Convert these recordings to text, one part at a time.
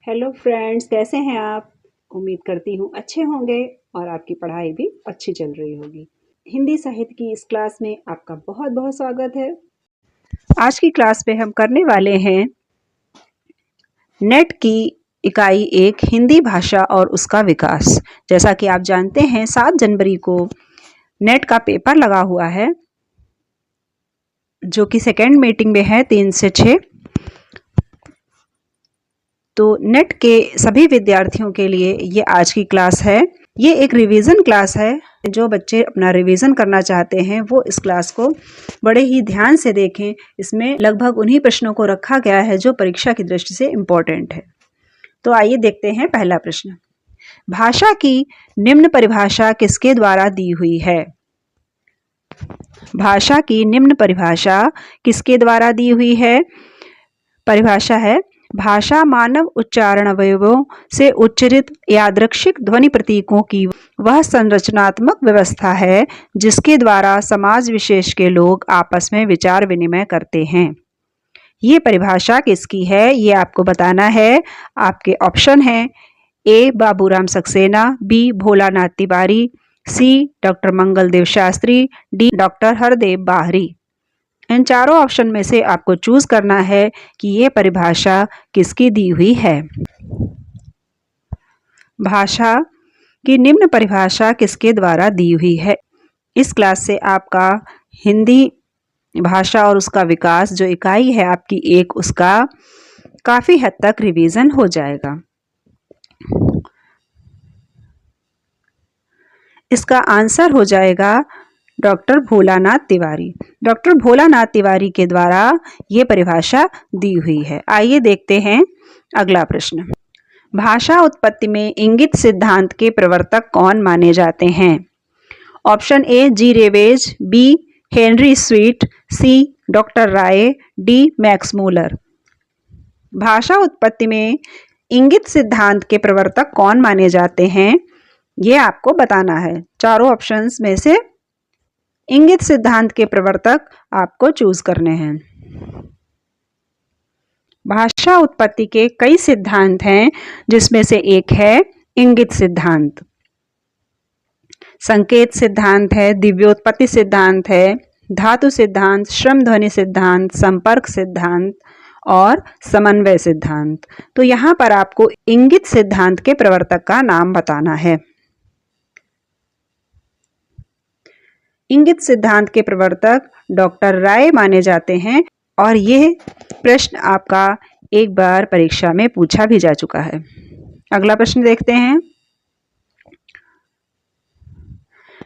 Hello friends, कैसे हैं आप? उम्मीद करती हूँ अच्छे होंगे और आपकी पढ़ाई भी अच्छी चल रही होगी। हिंदी साहित्य की इस क्लास में आपका बहुत बहुत स्वागत है। आज की क्लास में हम करने वाले हैं नेट की इकाई 1 हिंदी भाषा और उसका विकास। जैसा कि आप जानते हैं 7 जनवरी को नेट का पेपर लगा हुआ है, जो कि सेकेंड मीटिंग में है 3 से 6। तो नेट के सभी विद्यार्थियों के लिए ये आज की क्लास है। ये एक रिवीजन क्लास है। जो बच्चे अपना रिवीजन करना चाहते हैं वो इस क्लास को बड़े ही ध्यान से देखें। इसमें लगभग उन्हीं प्रश्नों को रखा गया है जो परीक्षा की दृष्टि से इम्पोर्टेंट है। तो आइए देखते हैं पहला प्रश्न। भाषा की निम्न परिभाषा किसके द्वारा दी हुई है? भाषा की निम्न परिभाषा किसके द्वारा दी हुई है? परिभाषा है, भाषा मानव उच्चारण अवयवों से उच्चरित यादृच्छिक ध्वनि प्रतीकों की वह संरचनात्मक व्यवस्था है जिसके द्वारा समाज विशेष के लोग आपस में विचार विनिमय करते हैं। ये परिभाषा किसकी है ये आपको बताना है। आपके ऑप्शन हैं A Baburam Saxena, B Bholanath Tiwari, C doctor Mangaldev Shastri, D doctor Hardev Bahri. इन चारों ऑप्शन में से आपको चूज करना है कि ये परिभाषा किसकी दी हुई है। भाषा की निम्न परिभाषा किसके द्वारा दी हुई है? इस क्लास से आपका हिंदी भाषा और उसका विकास जो इकाई है आपकी 1, उसका काफी हद तक रिवीजन हो जाएगा। इसका आंसर हो जाएगा डॉक्टर भोलानाथ तिवारी। डॉक्टर भोलानाथ तिवारी के द्वारा ये परिभाषा दी हुई है। आइए देखते हैं अगला प्रश्न। भाषा उत्पत्ति में इंगित सिद्धांत के प्रवर्तक कौन माने जाते हैं? Option A G Reeves, B Henry Sweet, C doctor Rai, D Max Muller. भाषा उत्पत्ति में इंगित सिद्धांत के प्रवर्तक कौन माने जाते हैं ये आपको बताना है। चारों ऑप्शंस में से इंगित सिद्धांत के प्रवर्तक आपको चूज करने हैं। भाषा उत्पत्ति के कई सिद्धांत हैं जिसमें से एक है इंगित सिद्धांत। संकेत सिद्धांत है, दिव्योत्पत्ति सिद्धांत है, धातु सिद्धांत, श्रम ध्वनि सिद्धांत, संपर्क सिद्धांत और समन्वय सिद्धांत। तो यहाँ पर आपको इंगित सिद्धांत के प्रवर्तक का नाम बताना है। इंगित सिद्धांत के प्रवर्तक डॉक्टर राय माने जाते हैं और यह प्रश्न आपका एक बार परीक्षा में पूछा भी जा चुका है। अगला प्रश्न देखते हैं।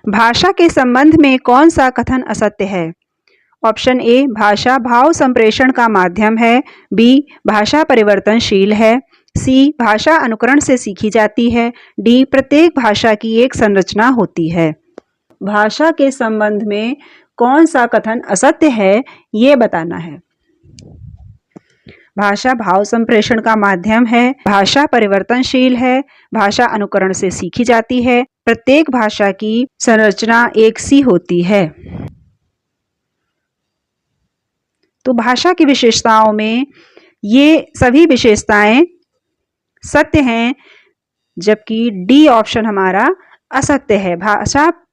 भाषा के संबंध में कौन सा कथन असत्य है? ऑप्शन ए भाषा भाव संप्रेषण का माध्यम है, बी भाषा परिवर्तनशील है, सी भाषा अनुकरण से सीखी जाती है, डी प्रत्येक भाषा की एक संरचना होती है। भाषा के संबंध में कौन सा कथन असत्य है ये बताना है। भाषा भाव संप्रेषण का माध्यम है, भाषा परिवर्तनशील है, भाषा अनुकरण से सीखी जाती है, प्रत्येक भाषा की संरचना एक सी होती है। तो भाषा की विशेषताओं में ये सभी विशेषताएं सत्य हैं, जबकि डी ऑप्शन हमारा असत्य है।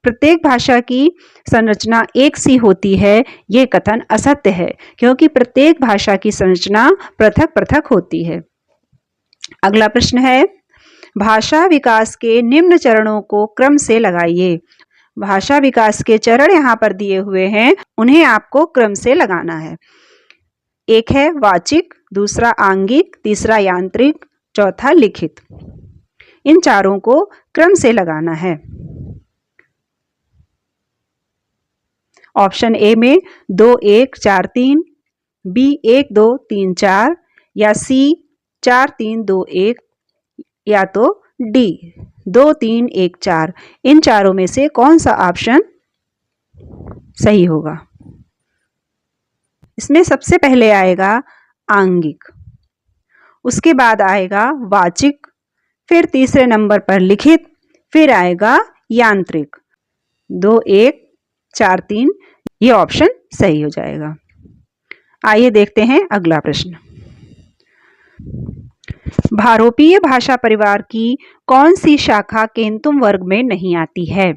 प्रत्येक भाषा की संरचना एक सी होती है, ये कथन असत्य है क्योंकि प्रत्येक भाषा की संरचना पृथक पृथक होती है। अगला प्रश्न है, भाषा विकास के निम्न चरणों को क्रम से लगाइए। भाषा विकास के चरण यहाँ पर दिए हुए हैं, उन्हें आपको क्रम से लगाना है। एक है वाचिक, दूसरा आंगिक, तीसरा यांत्रिक, चौथा लिखित। इन चारों को क्रम से लगाना है। ऑप्शन ए में 2 1 4 3, बी 1 2 3 4 या सी 4 3 2 1 या तो डी 2 3 1 4। इन चारों में से कौन सा ऑप्शन सही होगा? इसमें सबसे पहले आएगा आंगिक, उसके बाद आएगा वाचिक, फिर तीसरे नंबर पर लिखित, फिर आएगा यांत्रिक। 2 1 4 3 ये ऑप्शन सही हो जाएगा। आइए देखते हैं अगला प्रश्न। भारोपीय भाषा परिवार की कौन सी शाखा केंतुम वर्ग में नहीं आती है?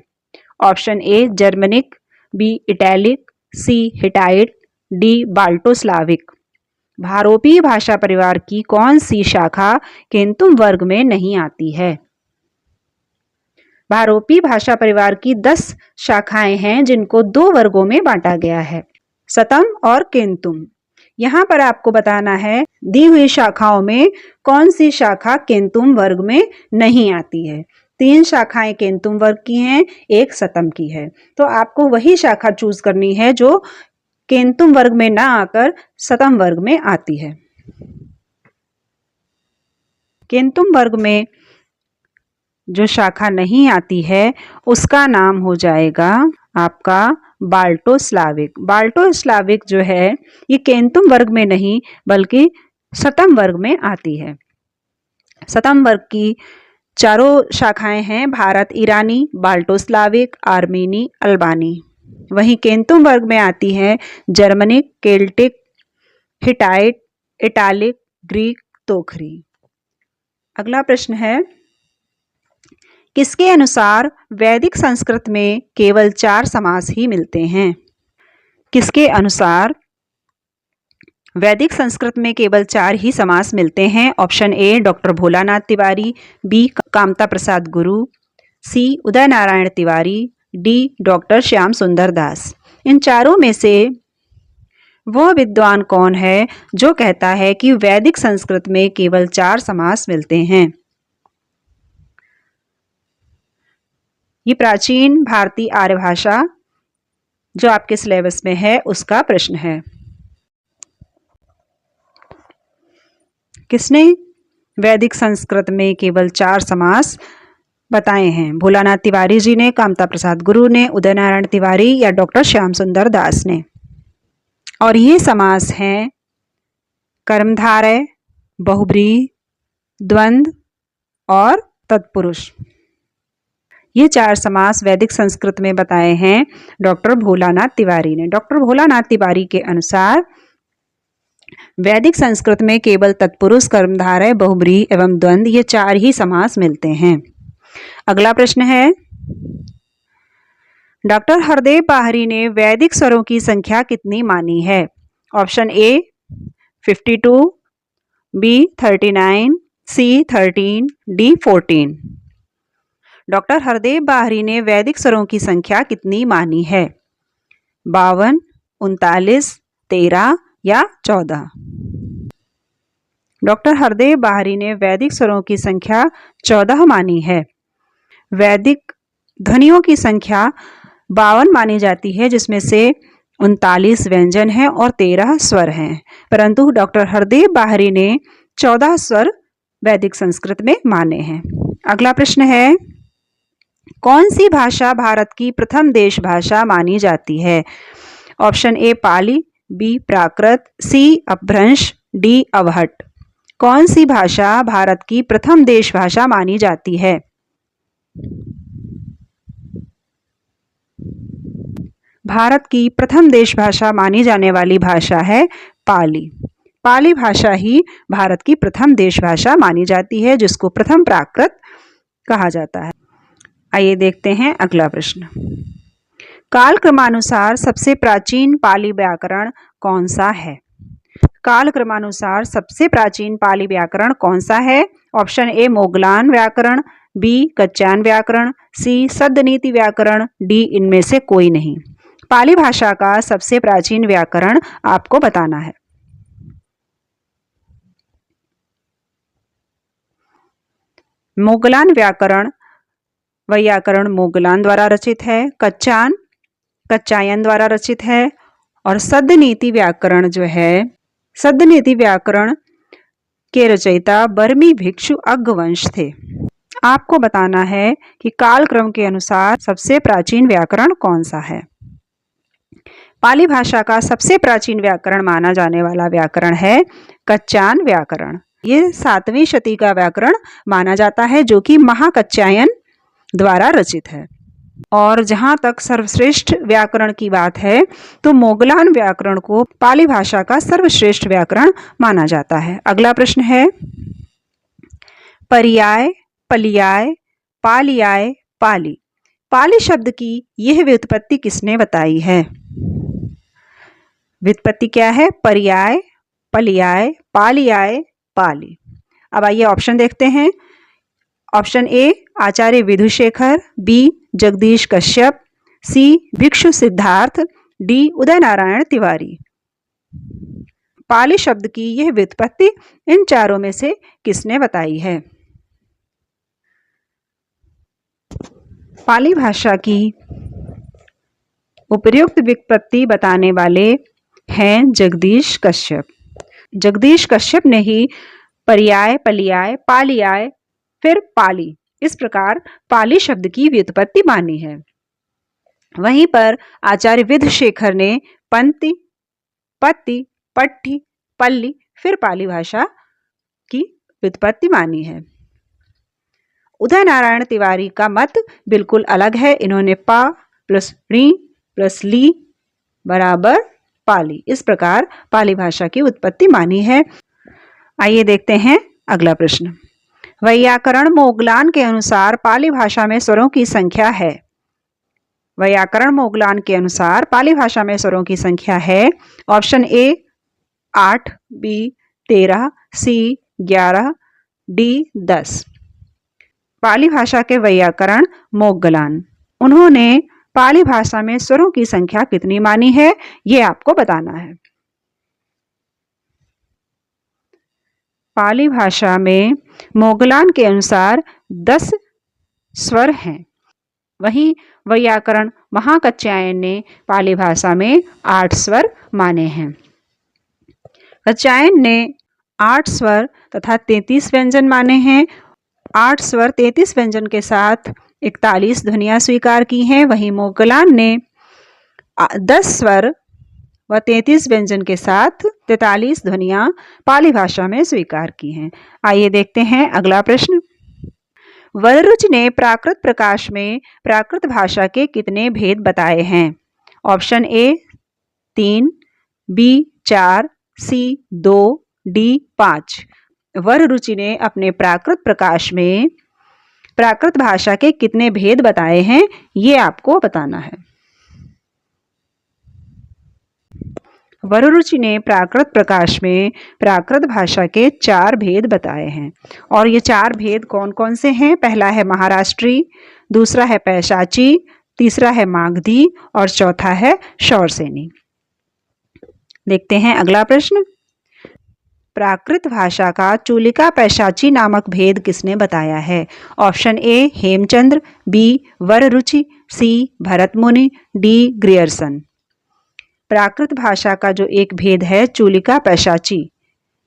Option A Germanic, B Italic, C Hittite, D Balto Slavic. भारोपीय भाषा परिवार की कौन सी शाखा केंतुम वर्ग में नहीं आती है? भारोपीय भाषा परिवार की 10 शाखाएं हैं जिनको 2 वर्गों में बांटा गया है, सतम और केंतुम। यहाँ पर आपको बताना है दी हुई शाखाओं में कौन सी शाखा केंतुम वर्ग में नहीं आती है। 3 शाखाएं केंतुम वर्ग की हैं, 1 सतम की है। तो आपको वही शाखा चूज करनी है जो केंतुम वर्ग में ना आकर सतम वर्ग में आती है। केंतुम वर्ग में जो शाखा नहीं आती है उसका नाम हो जाएगा आपका बाल्टोस्लाविक। बाल्टोस्लाविक जो है ये केंतुम वर्ग में नहीं बल्कि सतम वर्ग में आती है। सतम वर्ग की चारों शाखाएं हैं भारत ईरानी, बाल्टोस्लाविक, आर्मीनी, अल्बानी। वहीं केंतुम वर्ग में आती है Germanic, Celtic, Hittite, Italic, Greek, तोखरी। अगला प्रश्न है किसके अनुसार वैदिक संस्कृत में केवल 4 समास ही मिलते हैं? किसके अनुसार वैदिक संस्कृत में केवल 4 ही समास मिलते हैं? Option A doctor Bholanath Tiwari, B Kamta Prasad Guru, C Uday Narayan Tiwari, D doctor Shyam Sundar Das. इन चारों में से वह विद्वान कौन है जो कहता है कि वैदिक संस्कृत में केवल 4 समास मिलते हैं? ये प्राचीन भारतीय आर्य भाषा जो आपके सिलेबस में है उसका प्रश्न है। किसने वैदिक संस्कृत में केवल 4 समास बताए हैं? भोलानाथ तिवारी जी ने, कामता प्रसाद गुरु ने, उदय नारायण तिवारी या डॉक्टर श्याम सुंदर दास ने। और ये समास हैं कर्मधारय, बहुब्रीहि, द्वंद्व और तत्पुरुष। ये 4 समास वैदिक संस्कृत में बताए हैं डॉक्टर भोलानाथ तिवारी ने। डॉक्टर भोलानाथ तिवारी के अनुसार वैदिक संस्कृत में केवल तत्पुरुष, कर्मधारय, बहुब्रीहि एवं द्वंद्व ये 4 ही समास मिलते हैं। अगला प्रश्न है डॉक्टर हरदेव बाहरी ने वैदिक स्वरों की संख्या कितनी मानी है? Option A 52, B 39, C 13, D 14। Doctor Hardev Bahri ने वैदिक स्वरों की संख्या कितनी मानी है? 52, 39, 13 या 14। डॉक्टर हरदेव बाहरी ने वैदिक स्वरों की संख्या 14 मानी है। वैदिक ध्वनियों की संख्या 52 मानी जाती है जिसमें से 39 व्यंजन हैं और 13 स्वर हैं, परंतु डॉक्टर हरदेव बाहरी ने 14 स्वर वैदिक संस्कृत में माने हैं। अगला प्रश्न है कौन सी भाषा भारत की प्रथम देश भाषा मानी जाती है? ऑप्शन ए पाली, बी प्राकृत, सी अपभ्रंश, डी अवहट। कौन सी भाषा भारत की प्रथम देश भाषा मानी जाती है? भारत की प्रथम देश भाषा मानी जाने वाली भाषा है पाली। पाली भाषा ही भारत की प्रथम देश भाषा मानी जाती है जिसको प्रथम प्राकृत कहा जाता है। आइए देखते हैं अगला प्रश्न। काल क्रमानुसार सबसे प्राचीन पाली व्याकरण कौन सा है? काल क्रमानुसार सबसे प्राचीन पाली व्याकरण कौन सा है? ऑप्शन ए मोगलान व्याकरण, बी कच्चायन व्याकरण, सी सद्नीति व्याकरण, डी इनमें से कोई नहीं। पाली भाषा का सबसे प्राचीन व्याकरण आपको बताना है। मोगलान व्याकरण वैयाकरण मोगलान द्वारा रचित है, कच्चायन द्वारा रचित है और सद्नीति व्याकरण जो है सद्नीति व्याकरण के रचयिता बर्मी भिक्षु अग्गवंश थे। आपको बताना है कि कालक्रम के अनुसार सबसे प्राचीन व्याकरण कौन सा है। पाली भाषा का सबसे प्राचीन व्याकरण माना जाने वाला व्याकरण है कच्चायन व्याकरण। ये 7वीं शती का व्याकरण माना जाता है जो कि महाकच्चायन द्वारा रचित है। और जहाँ तक सर्वश्रेष्ठ व्याकरण की बात है तो मोगलान व्याकरण को पाली भाषा का सर्वश्रेष्ठ व्याकरण माना जाता है। अगला प्रश्न है पर्याय, पलियाय, पालियाय, पाली। पाली शब्द की यह व्युत्पत्ति किसने बताई है? व्युत्पत्ति क्या है? पर्याय, पलियाय, पालियाय, पाली। अब आइए ऑप्शन देखते हैं। Option A Acharya Vidhushekhar, B Jagdish Kashyap, C Bhikshu Siddharth, D Uday Narayan Tiwari. Pali शब्द की यह व्युत्पत्ति इन चारों में से किसने बताई है? पाली भाषा की उपर्युक्त व्युत्पत्ति बताने वाले हैं जगदीश कश्यप। जगदीश कश्यप ने ही पर्याय, पलियाय, पालियाय, फिर पाली, इस प्रकार पाली शब्द की व्युत्पत्ति मानी है। वहीं पर आचार्य विधुशेखर ने पंक्ति, पत्ति, पट्टी, पल्ली, फिर पाली भाषा की व्युत्पत्ति मानी है। उदय नारायण तिवारी का मत बिल्कुल अलग है। इन्होंने पा प्लस री प्लस ली बराबर पाली, इस प्रकार पाली भाषा की उत्पत्ति मानी है। आइए देखते हैं अगला प्रश्न। वैयाकरण मोगलान के अनुसार पाली भाषा में स्वरों की संख्या है। वैयाकरण मोगलान के अनुसार पाली भाषा में स्वरों की संख्या है। Option A 8, B 13, C 11, D 10। Pali भाषा के वैयाकरण मोगलान, उन्होंने पाली भाषा में स्वरों की संख्या कितनी मानी है, ये आपको बताना है। पाली भाषा में मोगलान के अनुसार 10 स्वर हैं। वहीं वैयाकरण महाकात्यायन ने पाली भाषा में 8 स्वर माने हैं। कात्यायन ने 8 स्वर तथा 33 व्यंजन माने हैं। 8 स्वर 33 व्यंजन के साथ 41 ध्वनियां स्वीकार की हैं। वहीं मोगलान ने 10 स्वर व 33 व्यंजन के साथ 43 ध्वनियां पाली भाषा में स्वीकार की हैं। आइए देखते हैं अगला प्रश्न। वररुचि ने प्राकृत प्रकाश में प्राकृत भाषा के कितने भेद बताए हैं? Option A 3, B 4, C 2, D 5। Vararuchi ने अपने प्राकृत प्रकाश में प्राकृत भाषा के कितने भेद बताए हैं, ये आपको बताना है। वररुचि ने प्राकृत प्रकाश में प्राकृत भाषा के 4 भेद बताए हैं। और ये 4 भेद कौन कौन से हैं? पहला है महाराष्ट्री, दूसरा है पैशाची, तीसरा है मागधी और चौथा है शौरसेनी। देखते हैं अगला प्रश्न। प्राकृत भाषा का चूलिका पैशाची नामक भेद किसने बताया है? Option A Hemchandra, B Vararuchi, C Bharatmuni, D Grierson. Prakrit भाषा का जो एक भेद है चूलिका पैशाची,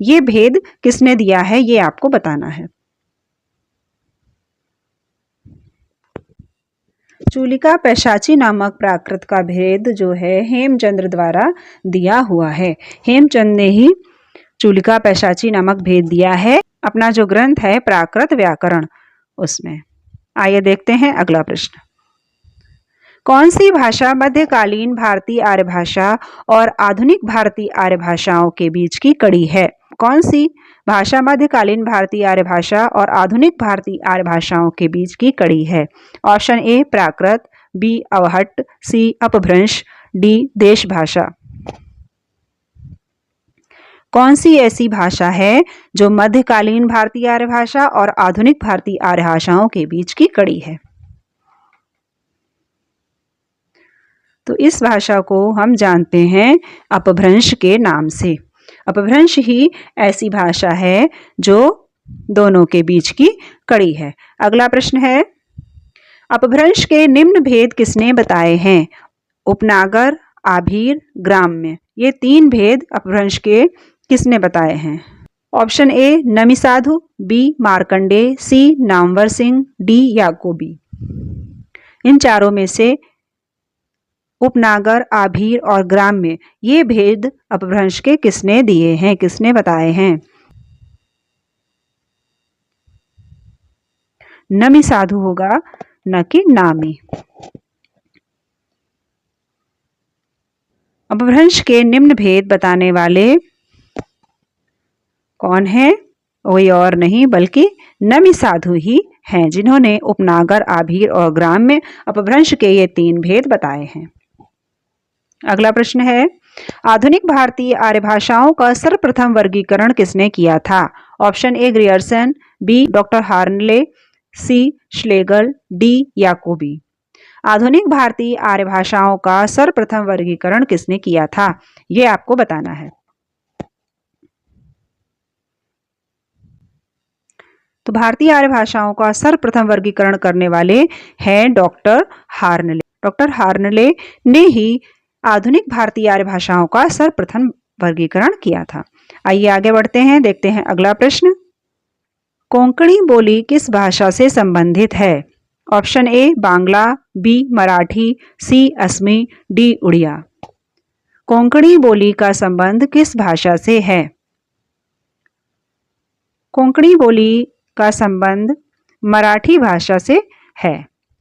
ये भेद किसने दिया है, ये आपको बताना है। चूलिका पैशाची नामक प्राकृत का भेद जो है हेमचंद्र द्वारा दिया हुआ है। हेमचंद ने ही चूलिका पैशाची नामक भेद दिया है, अपना जो ग्रंथ है प्राकृत व्याकरण, उसमें। आइए देखते हैं अगला प्रश्न। कौन सी भाषा मध्यकालीन भारतीय आर्य भाषा और आधुनिक भारतीय आर्य भाषाओं के बीच की कड़ी है? कौन सी भाषा मध्यकालीन भारतीय आर्य भाषा और आधुनिक भारतीय आर्य भाषाओं के बीच की कड़ी है? ऑप्शन ए प्राकृत, बी अवहट्ट, सी अपभ्रंश, डी देश भाषा। कौन सी ऐसी भाषा है जो मध्यकालीन भारतीय आर्य भाषा और आधुनिक भारतीय आर्य भाषाओं के बीच की कड़ी है? तो इस भाषा को हम जानते हैं अपभ्रंश के नाम से। अपभ्रंश ही ऐसी भाषा है जो दोनों के बीच की कड़ी है। अगला प्रश्न है, अपभ्रंश के निम्न भेद किसने बताए हैं? उपनागर, आभीर, ग्राम्य, ये 3 भेद अपभ्रंश के किसने बताए हैं? Option A Namisadhu, B Markandeya, C Namvar Singh, D Jacobi. इन चारों में से उपनागर, आभीर और ग्राम्य, ये भेद अपभ्रंश के किसने दिए हैं, किसने बताए हैं? नमी साधु होगा, न कि नामी। अपभ्रंश के निम्न भेद बताने वाले कौन है? कोई और नहीं बल्कि नमी साधु ही हैं, जिन्होंने उपनागर, आभीर और ग्राम्य अपभ्रंश के ये 3 भेद बताए हैं। अगला प्रश्न है, आधुनिक भारतीय आर्य भाषाओं का सर्वप्रथम वर्गीकरण किसने किया था? Option A Grierson, B doctor Hoernle, C Schlegel, D Jacobi. आधुनिक भारतीय आर्य भाषाओं का सर्वप्रथम वर्गीकरण किसने किया था, यह आपको बताना है। तो भारतीय आर्य भाषाओं का सर्वप्रथम वर्गीकरण करने वाले हैं डॉक्टर हार्नले। डॉक्टर हार्नले ने ही आधुनिक भारतीय आर्य भाषाओं का सर्वप्रथम वर्गीकरण किया था। आइए आगे बढ़ते हैं, देखते हैं अगला प्रश्न। कोंकणी बोली किस भाषा से संबंधित है? Option A Bangla, B Marathi, C Asami, D Oriya. Konkani बोली का संबंध किस भाषा से है? कोंकणी बोली का संबंध मराठी भाषा से है।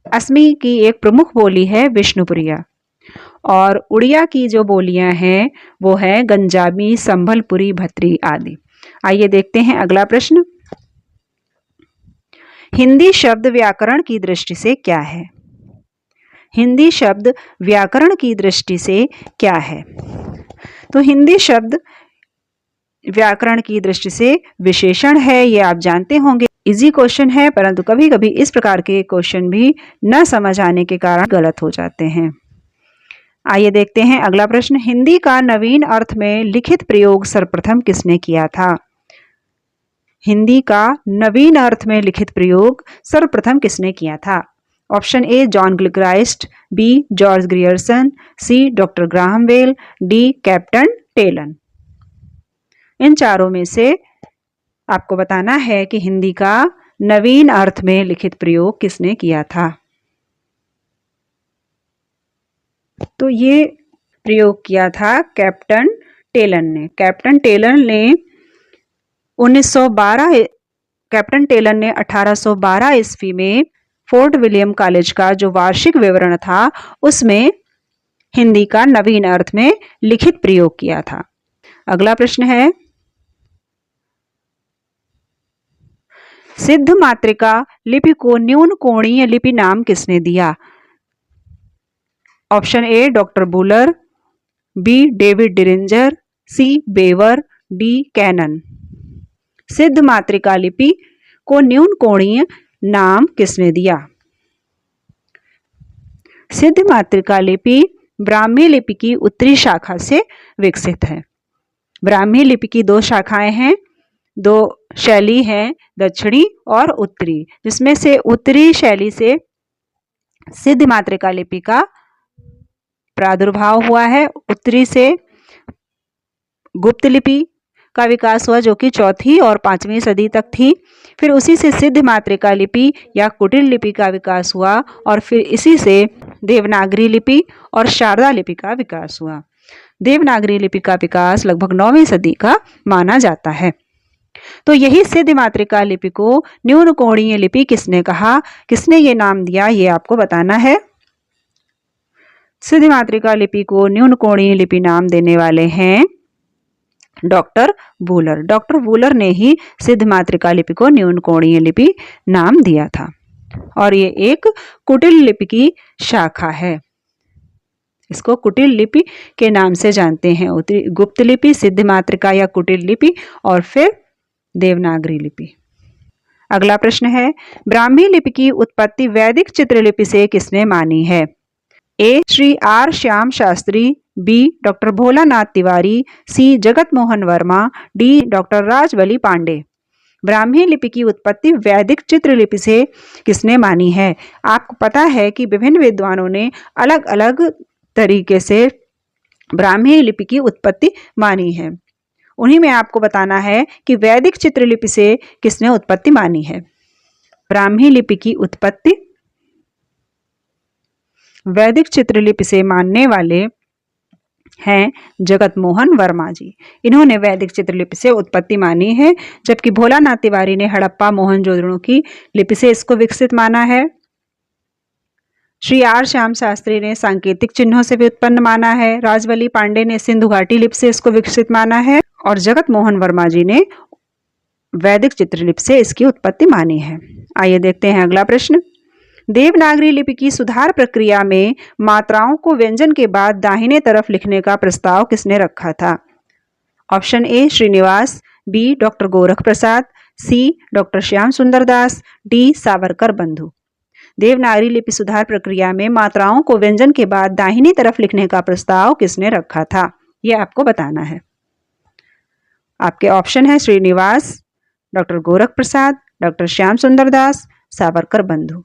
असमी की एक प्रमुख बोली है विष्णुपुरिया, और उड़िया की जो बोलियां हैं वो है गंजामी, संभलपुरी, भत्री आदि। आइए देखते हैं अगला प्रश्न। हिंदी शब्द व्याकरण की दृष्टि से क्या है? हिंदी शब्द व्याकरण की दृष्टि से क्या है? तो हिंदी शब्द व्याकरण की दृष्टि से विशेषण है, ये आप जानते होंगे। इजी क्वेश्चन है, परंतु कभी कभी इस प्रकार के क्वेश्चन भी न समझ आने के कारण गलत हो जाते हैं। आइए देखते हैं अगला प्रश्न। हिंदी का नवीन अर्थ में लिखित प्रयोग सर्वप्रथम किसने किया था? हिंदी का नवीन अर्थ में लिखित प्रयोग सर्वप्रथम किसने किया था? Option A John Gilchrist, B George Grierson, C doctor Graham Bell, D captain Taylor. इन चारों में से आपको बताना है कि हिंदी का नवीन अर्थ में लिखित प्रयोग किसने किया था। तो ये प्रयोग किया था कैप्टन टेलन ने। कैप्टन टेलन ने 1812 ईस्वी में फोर्ट विलियम कॉलेज का जो वार्षिक विवरण था उसमें हिंदी का नवीन अर्थ में लिखित प्रयोग किया था। अगला प्रश्न है, सिद्ध मातृका लिपि को न्यून कोणीय लिपि नाम किसने दिया? Option A doctor Buhler, B David Diringer, C Weber, D Cannon. सिद्ध मातृका लिपि को न्यून कोणीय नाम किसने दिया? सिद्ध मातृका लिपि ब्राह्मी लिपि की उत्तरी शाखा से विकसित है। ब्राह्मी लिपि की 2 शाखाएं हैं, 2 शैली हैं, दक्षिणी और उत्तरी, जिसमें से उत्तरी शैली से सिद्ध मातृका लिपि का प्रादुर्भाव हुआ है। उत्तरी से गुप्त लिपि का विकास हुआ जो कि 4वीं और 5वीं सदी तक थी। फिर उसी से सिद्ध मातृका लिपि या कुटिल लिपि का विकास हुआ और फिर इसी से देवनागरी लिपि और शारदा लिपि का विकास हुआ। देवनागरी लिपि का विकास लगभग 9वीं सदी का माना जाता है। तो यही सिद्ध मातृका लिपि को न्यून कोणीय लिपि किसने कहा, किसने ये नाम दिया, ये आपको बताना है। सिद्ध मातृका लिपि को न्यून कोणीय लिपि नाम देने वाले हैं डॉक्टर वूलर। डॉक्टर वूलर ने ही सिद्ध मातृका लिपि को न्यून कोणीय लिपि नाम दिया था, और ये एक कुटिल लिपि की शाखा है। इसको कुटिल लिपि के नाम से जानते हैं। गुप्त लिपि, सिद्ध मातृका या कुटिल लिपि, और फिर देवनागरी लिपि। अगला प्रश्न है, ब्राह्मी लिपि की उत्पत्ति वैदिक चित्रलिपि से किसने मानी है? A Shri R Shyam Shastri, B doctor Bholanath Tiwari, C Jagat Mohan Verma, D doctor Rajbali Pandey. Brahmi लिपि की उत्पत्ति वैदिक चित्रलिपि से किसने मानी है? आपको पता है कि विभिन्न विद्वानों ने अलग अलग तरीके से ब्राह्मी लिपि की उत्पत्ति मानी है। उन्हीं में आपको बताना है कि वैदिक चित्रलिपि से किसने उत्पत्ति मानी है। ब्राह्मी लिपि की उत्पत्ति वैदिक चित्रलिपि से मानने वाले हैं जगत मोहन वर्मा जी। इन्होंने वैदिक चित्रलिपि से उत्पत्ति मानी है, जबकि भोलानाथ तिवारी ने हड़प्पा मोहनजोदड़ो की लिपि से इसको विकसित माना है। श्री आर श्याम शास्त्री ने सांकेतिक चिन्हों से व्युत्पन्न माना है। राजबली पांडे ने सिंधु घाटी लिपि से इसको विकसित माना है, और जगत मोहन वर्मा जी ने वैदिक चित्रलिपि से इसकी उत्पत्ति मानी है। आइए देखते हैं अगला प्रश्न। देवनागरी लिपि की सुधार प्रक्रिया में मात्राओं को व्यंजन के बाद दाहिने तरफ लिखने का प्रस्ताव किसने रखा था? Option A Srinivas, B doctor Gorakh Prasad, C doctor Shyam Sundar Das, D Savarkar बंधु। देवनागरी लिपि सुधार प्रक्रिया में मात्राओं को व्यंजन के बाद दाहिनी तरफ लिखने का प्रस्ताव किसने रखा था? यह आपको बताना है। आपके ऑप्शन है श्रीनिवास, डॉक्टर गोरख प्रसाद, डॉक्टर श्याम सुंदर दास, सावरकर बंधु।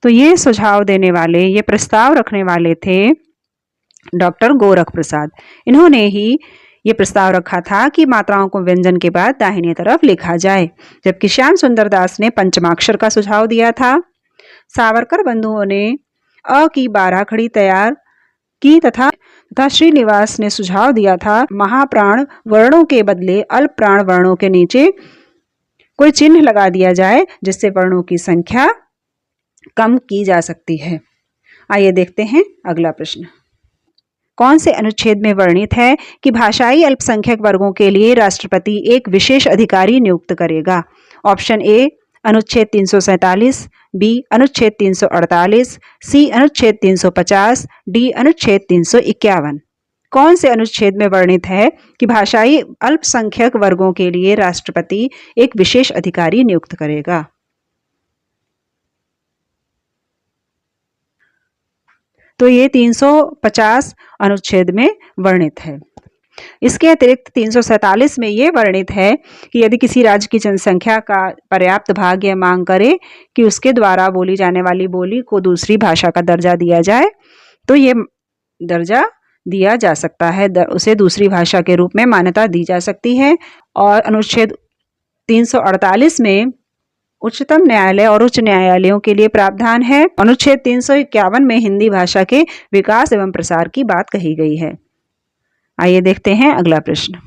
तो ये सुझाव देने वाले, ये प्रस्ताव रखने वाले थे डॉक्टर गोरख प्रसाद। इन्होंने ही ये प्रस्ताव रखा था कि मात्राओं को व्यंजन के बाद दाहिनी तरफ लिखा जाए, जबकि श्याम सुंदर दास ने पंचमाक्षर का सुझाव दिया था। सावरकर बंधुओं ने अ की 12 खड़ी तैयार की तथा श्रीनिवास ने सुझाव दिया था महाप्राण वर्णों के बदले अल्प प्राण वर्णों के नीचे कोई चिन्ह लगा दिया जाए, जिससे वर्णों की संख्या कम की जा सकती है। आइए देखते हैं अगला प्रश्न। कौन से अनुच्छेद में वर्णित है कि भाषाई अल्पसंख्यक वर्गों के लिए राष्ट्रपति एक विशेष अधिकारी नियुक्त करेगा? ऑप्शन ए अनुच्छेद 347, बी अनुच्छेद 348, सी अनुच्छेद 350, डी अनुच्छेद 351। कौन से अनुच्छेद में वर्णित है कि भाषाई अल्पसंख्यक वर्गों के लिए राष्ट्रपति एक विशेष अधिकारी नियुक्त करेगा? तो ये 350 अनुच्छेद में वर्णित है। इसके अतिरिक्त 347 में ये वर्णित है कि यदि किसी राज्य की जनसंख्या का पर्याप्त भाग यह मांग करे कि उसके द्वारा बोली जाने वाली बोली को दूसरी भाषा का दर्जा दिया जाए, तो ये दर्जा दिया जा सकता है, उसे दूसरी भाषा के रूप में मान्यता दी जा सकती है। और अनुच्छेद 348 में उच्चतम न्यायालय और उच्च न्यायालयों के लिए प्रावधान है। अनुच्छेद 351 में हिंदी भाषा के विकास एवं प्रसार की बात कही गई है। आइए देखते हैं अगला प्रश्न।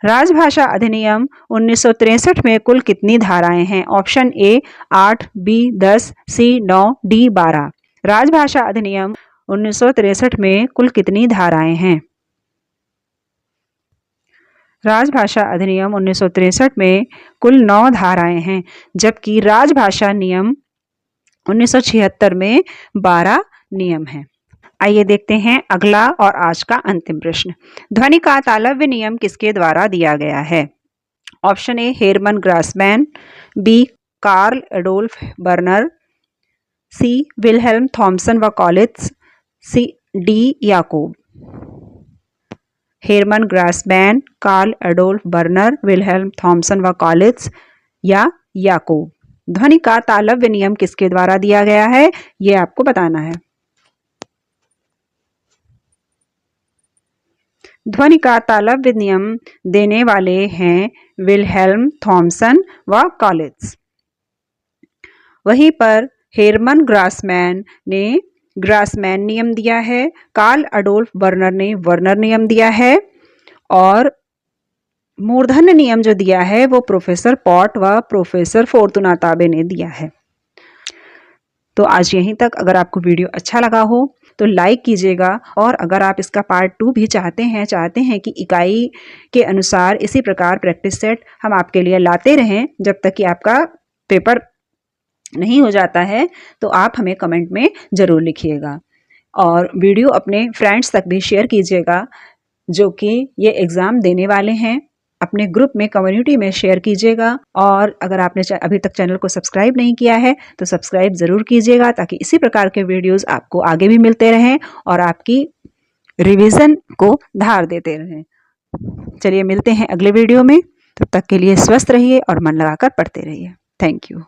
राजभाषा अधिनियम 1963 में कुल कितनी धाराएं हैं? Option A 8, B 10, C 9, D 12। राजभाषा अधिनियम 1963 में कुल कितनी धाराएं हैं? राजभाषा अधिनियम 1963 में कुल 9 धाराएं हैं, जबकि राजभाषा नियम 1976 में 12 नियम हैं। आइए देखते हैं अगला और आज का अंतिम प्रश्न। ध्वनि का तालव्य नियम किसके द्वारा दिया गया है? Option A Hermann Grassmann, B Karl Adolf Verner, C Wilhelm Thomsen व Collitz, C D Jacob. Hermann Grassmann, Karl Adolf Verner, Wilhelm Thomsen व कॉलिट्ज या याकूब। ध्वनि का तालव्य नियम किसके द्वारा दिया गया है, यह आपको बताना है। ध्वनि का तालव्य नियम देने वाले हैं विल्हेल्म थॉमसन व कॉलिट्ज। वहीं पर हेरमन ग्रासमैन ने ग्रासमैन नियम दिया है, कार्ल एडोल्फ बर्नर ने वर्नर नियम दिया है, और मूर्धन्य नियम जो दिया है वो प्रोफेसर पॉट व प्रोफेसर फोर्तुनाताबे ने दिया है। तो आज यहीं तक। अगर आपको वीडियो अच्छा लगा हो तो लाइक कीजिएगा, और अगर आप इसका पार्ट 2 भी चाहते हैं कि इकाई के अनुसार इसी प्रकार प्रैक्टिस सेट हम आपके लिए लाते रहें जब तक कि आपका पेपर नहीं हो जाता है, तो आप हमें कमेंट में ज़रूर लिखिएगा। और वीडियो अपने फ्रेंड्स तक भी शेयर कीजिएगा जो कि ये एग्ज़ाम देने वाले हैं। अपने ग्रुप में, कम्युनिटी में शेयर कीजिएगा। और अगर आपने अभी तक चैनल को सब्सक्राइब नहीं किया है तो सब्सक्राइब ज़रूर कीजिएगा, ताकि इसी प्रकार के वीडियोस आपको आगे भी मिलते रहें और आपकी रिवीजन को धार देते रहें। चलिए मिलते हैं अगले वीडियो में। तब तक के लिए स्वस्थ रहिए और मन लगाकर पढ़ते रहिए। Thank you.